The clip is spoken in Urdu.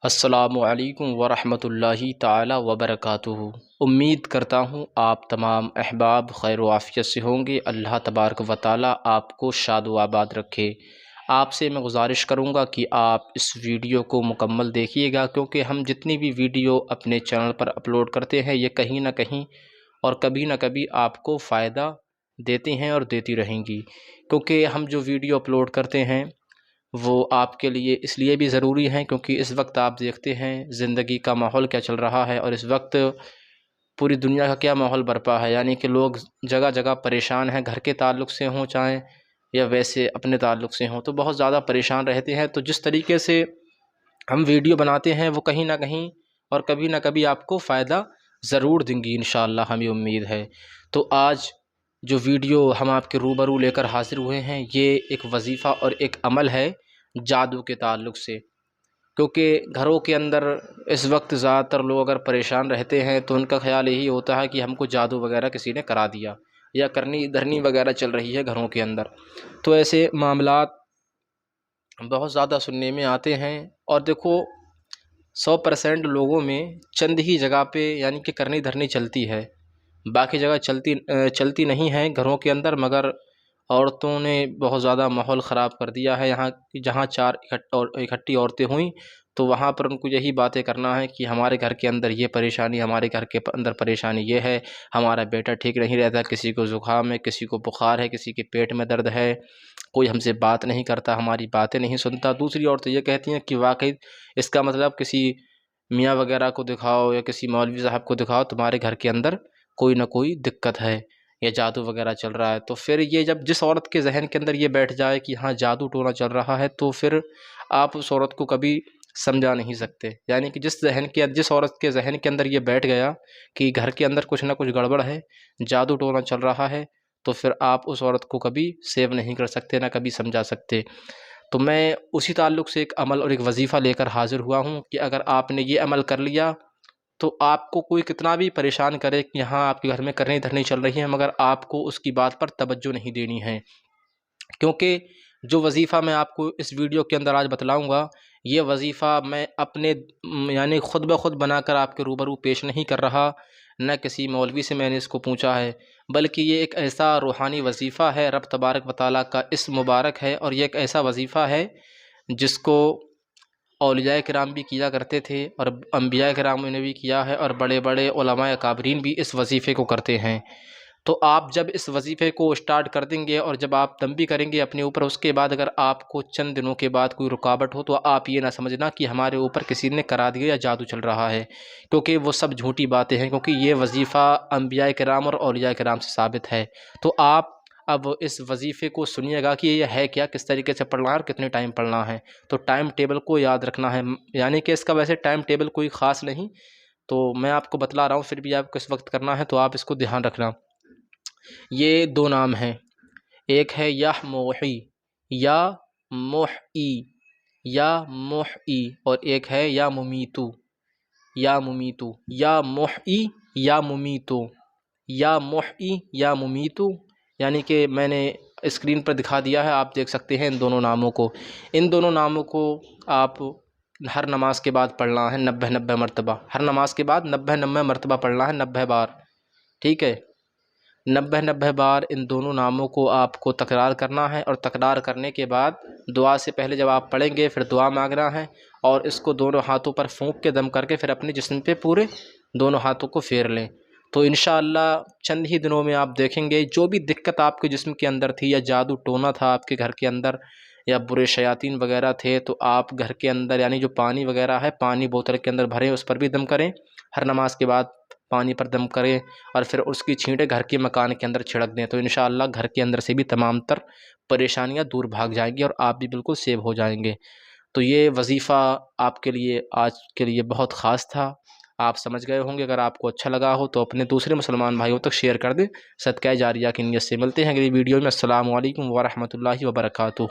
السلام علیکم ورحمۃ اللہ تعالی وبرکاتہ۔ امید کرتا ہوں آپ تمام احباب خیر و عافیت سے ہوں گے۔ اللہ تبارک و تعالی آپ کو شاد و آباد رکھے۔ آپ سے میں گزارش کروں گا کہ آپ اس ویڈیو کو مکمل دیکھیے گا، کیونکہ ہم جتنی بھی ویڈیو اپنے چینل پر اپلوڈ کرتے ہیں یہ کہیں نہ کہیں اور کبھی نہ کبھی آپ کو فائدہ دیتے ہیں اور دیتی رہیں گی، کیونکہ ہم جو ویڈیو اپلوڈ کرتے ہیں وہ آپ کے لیے اس لیے بھی ضروری ہیں کیونکہ اس وقت آپ دیکھتے ہیں زندگی کا ماحول کیا چل رہا ہے، اور اس وقت پوری دنیا کا کیا ماحول برپا ہے، یعنی کہ لوگ جگہ جگہ پریشان ہیں، گھر کے تعلق سے ہوں چاہیں یا ویسے اپنے تعلق سے ہوں، تو بہت زیادہ پریشان رہتے ہیں۔ تو جس طریقے سے ہم ویڈیو بناتے ہیں وہ کہیں نہ کہیں اور کبھی نہ کبھی آپ کو فائدہ ضرور دیں گی، انشاءاللہ ہمیں امید ہے۔ تو آج جو ویڈیو ہم آپ کے روبرو لے کر حاضر ہوئے ہیں یہ ایک وظیفہ اور ایک عمل ہے جادو کے تعلق سے، کیونکہ گھروں کے اندر اس وقت زیادہ تر لوگ اگر پریشان رہتے ہیں تو ان کا خیال یہی ہوتا ہے کہ ہم کو جادو وغیرہ کسی نے کرا دیا یا کرنی دھرنی وغیرہ چل رہی ہے گھروں کے اندر۔ تو ایسے معاملات بہت زیادہ سننے میں آتے ہیں، اور دیکھو 100% لوگوں میں چند ہی جگہ پہ یعنی کہ کرنی دھرنی چلتی ہے، باقی جگہ چلتی نہیں ہے گھروں کے اندر، مگر عورتوں نے بہت زیادہ ماحول خراب کر دیا ہے۔ یہاں جہاں چار اکٹھی عورتیں ہوئیں تو وہاں پر ان کو یہی باتیں کرنا ہے کہ ہمارے گھر کے اندر یہ پریشانی، ہمارے گھر کے اندر پریشانی یہ ہے، ہمارا بیٹا ٹھیک نہیں رہتا، کسی کو زکام ہے، کسی کو بخار ہے، کسی کے پیٹ میں درد ہے، کوئی ہم سے بات نہیں کرتا، ہماری باتیں نہیں سنتا۔ دوسری عورتیں یہ کہتی ہیں کہ واقعی اس کا مطلب کسی میاں وغیرہ کو دکھاؤ یا کسی مولوی صاحب کو دکھاؤ، تمہارے گھر کے اندر کوئی نہ کوئی دقت ہے یا جادو وغیرہ چل رہا ہے۔ تو پھر یہ جب جس عورت کے ذہن کے اندر یہ بیٹھ جائے کہ ہاں جادو ٹونا چل رہا ہے، تو پھر آپ اس عورت کو کبھی سمجھا نہیں سکتے، یعنی کہ جس عورت کے ذہن کے اندر یہ بیٹھ گیا کہ گھر کے اندر کچھ نہ کچھ گڑبڑ ہے، جادو ٹونا چل رہا ہے، تو پھر آپ اس عورت کو کبھی سیو نہیں کر سکتے، نہ کبھی سمجھا سکتے۔ تو میں اسی تعلق سے ایک عمل اور ایک وظیفہ لے کر حاضر ہوا ہوں کہ اگر آپ نے یہ عمل کر لیا تو آپ کو کوئی کتنا بھی پریشان کرے کہ یہاں آپ کے گھر میں کرنی دھرنی چل رہی ہے، مگر آپ کو اس کی بات پر توجہ نہیں دینی ہے، کیونکہ جو وظیفہ میں آپ کو اس ویڈیو کے اندر آج بتلاؤں گا یہ وظیفہ میں اپنے یعنی خود بخود بنا کر آپ کے روبرو پیش نہیں کر رہا، نہ کسی مولوی سے میں نے اس کو پوچھا ہے، بلکہ یہ ایک ایسا روحانی وظیفہ ہے، رب تبارک و تعالیٰ کا اسم مبارک ہے، اور یہ ایک ایسا وظیفہ ہے جس کو اولیاء کرام بھی کیا کرتے تھے اور انبیاء کرام نے بھی کیا ہے، اور بڑے بڑے علماء اکابرین بھی اس وظیفے کو کرتے ہیں۔ تو آپ جب اس وظیفے کو اسٹارٹ کر دیں گے اور جب آپ دم بھی کریں گے اپنے اوپر، اس کے بعد اگر آپ کو چند دنوں کے بعد کوئی رکاوٹ ہو تو آپ یہ نہ سمجھنا کہ ہمارے اوپر کسی نے کرا دیا یا جادو چل رہا ہے، کیونکہ وہ سب جھوٹی باتیں ہیں، کیونکہ یہ وظیفہ انبیاء کرام اور اولیاء کرام سے ثابت ہے۔ تو آپ اب اس وظیفے کو سنیے گا کہ یہ ہے کیا، کس طریقے سے پڑھنا ہے اور کتنے ٹائم پڑھنا ہے۔ تو ٹائم ٹیبل کو یاد رکھنا ہے، یعنی کہ اس کا ویسے ٹائم ٹیبل کوئی خاص نہیں، تو میں آپ کو بتلا رہا ہوں، پھر بھی آپ کو اس وقت کرنا ہے تو آپ اس کو دھیان رکھنا۔ یہ دو نام ہیں، ایک ہے یا موحی یا محی یا محی، اور ایک ہے یا ممیتو یا ممیتو، یا محی یا ممیتو، یا محی یا ممیتو، یعنی کہ میں نے اسکرین پر دکھا دیا ہے، آپ دیکھ سکتے ہیں ان دونوں ناموں کو۔ ان دونوں ناموں کو آپ ہر نماز کے بعد پڑھنا ہے 90 مرتبہ، ہر نماز کے بعد 90 مرتبہ پڑھنا ہے، 90 بار، ٹھیک ہے؟ 90 بار ان دونوں ناموں کو آپ کو تکرار کرنا ہے، اور تکرار کرنے کے بعد دعا سے پہلے جب آپ پڑھیں گے پھر دعا مانگنا ہے، اور اس کو دونوں ہاتھوں پر پھونک کے دم کر کے پھر اپنے جسم پہ پورے دونوں ہاتھوں کو پھیر لیں۔ تو انشاءاللہ چند ہی دنوں میں آپ دیکھیں گے جو بھی دقت آپ کے جسم کے اندر تھی، یا جادو ٹونا تھا آپ کے گھر کے اندر، یا برے شیاطین وغیرہ تھے، تو آپ گھر کے اندر یعنی جو پانی وغیرہ ہے پانی بوتل کے اندر بھریں، اس پر بھی دم کریں، ہر نماز کے بعد پانی پر دم کریں، اور پھر اس کی چھینٹیں گھر کے مکان کے اندر چھڑک دیں، تو انشاءاللہ گھر کے اندر سے بھی تمام تر پریشانیاں دور بھاگ جائیں گی اور آپ بھی بالکل سیو ہو جائیں گے۔ تو یہ وظیفہ آپ کے لیے آج کے لیے بہت خاص تھا، آپ سمجھ گئے ہوں گے۔ اگر آپ کو اچھا لگا ہو تو اپنے دوسرے مسلمان بھائیوں تک شیئر کر دیں، صدقہ جاریہ کی نیت سے۔ ملتے ہیں اگلی ویڈیو میں، السلام علیکم ورحمۃ اللہ وبرکاتہ۔